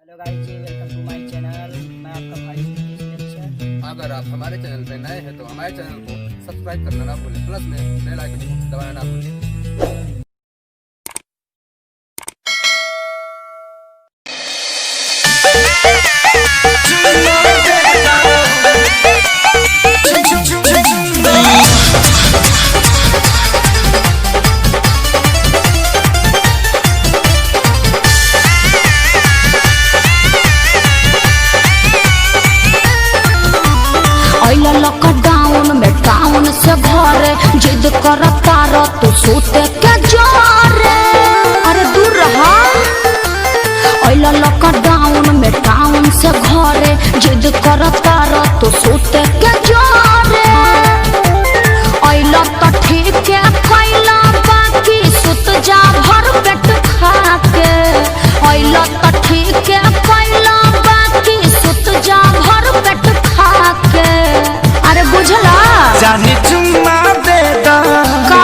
Hello guys जी, welcome two माय channel. मैं आपका भाई। अगर आप हमारे चैनल पे नए हैं तो हमारे चैनल को सब्सक्राइब करना ना भूलें, प्लस में बेल आइकन को दबाना ना भूलें। लॉकडाउन में टाउन से घरे जिद करता रह तू सोते के जोरे। अरे दूर रहा। लॉकडाउन में टाउन से घरे जिद करता रह तू सोते के जोरे। तो ठीक है कैला बाकी सुत जा भर पेट खा के। तो ठीक है कैला बाकी सुत जा भर पेट खा के। अरे बुझला जानी चुम्मा देता का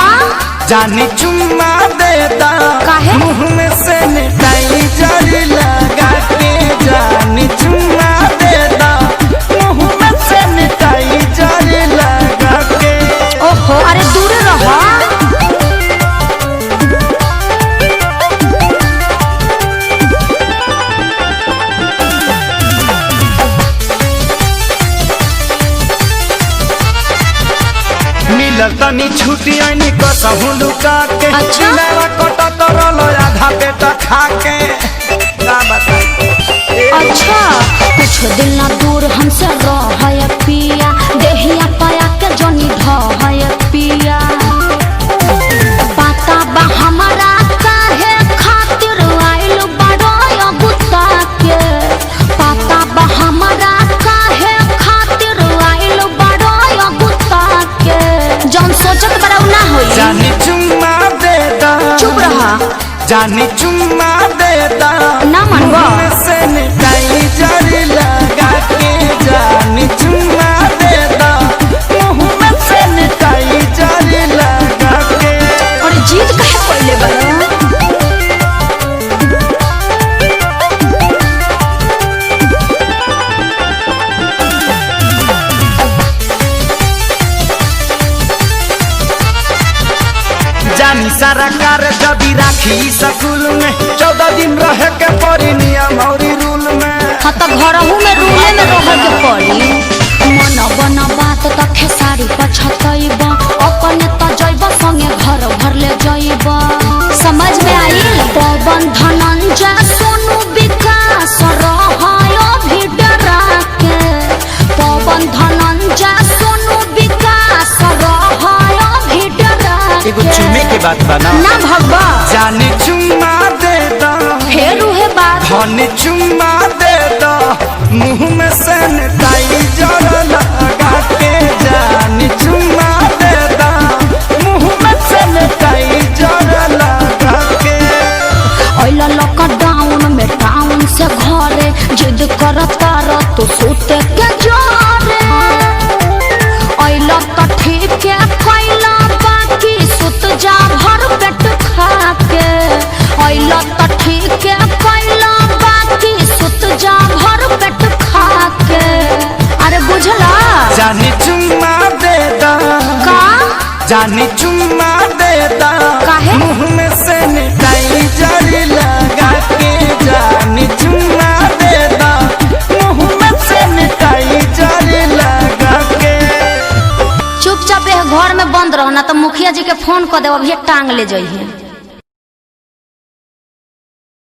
जानी चुम्मा देता काहे? मुँह में से मिठाई जड़ी लगा के। जानी चुम्मा देता मुँह में से मिठाई जड़ी लगा के। ओहो अरे दूर रहा। मिलल तनी छुट्टी आनी कसहु लुका के। अच्छा? मेरा कोटा तरल आधा पेटा खा के। का बताई? अच्छा कुछ दिन ना दूर हमसे रह पिया। देहिया पाया के जनी ढह पिया। पता बा हमारा काहे खातिर आइल बड़ो गुस्सा के। पता बा हमारा काहे खातिर आइल बड़ो गुस्सा के। जौन सोचत बड़ा ना होई। जानी चुम्मा देता चुप रहा। जानी चुम्मा देता ना मनवा। मुँह में से मिठाई जड़ी लगा के। जानी चुम्मा देता मुँह में से मिठाई जड़ी लगा के। और जीत काहे पहले बड़ा। जानी सारा कार जदी राखी स्कूल में 14 दिन रहे के पड़ी नियम और रूल में। हाँ तो घरहू में रूले में रह के पड़ी। मन बना बात तो खेसारी पछतैब। अपने तो जैब संगे घर भर ले जैब। समझ में आई। पवन धनंजय सोनू विकास रहायो भी डरा के। पवन धनंजय सोनू विकास रहायो भी डरा एगो के। चुम्मे के बात बना ना भगवा। जानी चुम्मा देता फेर उहे बात। धनी चुम्मा देता मुँह में से मिठाई जड़ लगा के। जानी चुम्मा देता मुँह में से मिठाई जड़ लगा के। लॉकडाउन में टाउन से घरे जिद करता रह तो सोते के जोरे। तो ठीक है कैला बाकी सुत जा भर पेट खा के। तो ठीक है कैला बाकी सुत जा भर पेट खा के। अरे बुझला जानी चुम्मा देता का जानी चुम्मा देता काहे? मुँह में से मिठाई जड़ी लगा के। जानी चुम्मा देता मुँह में से मिठाई जड़ी लगा के। चुपचाप घर में बंद रहना तो मुखिया जी के फोन कर दे, अभी टांग ले जाइए।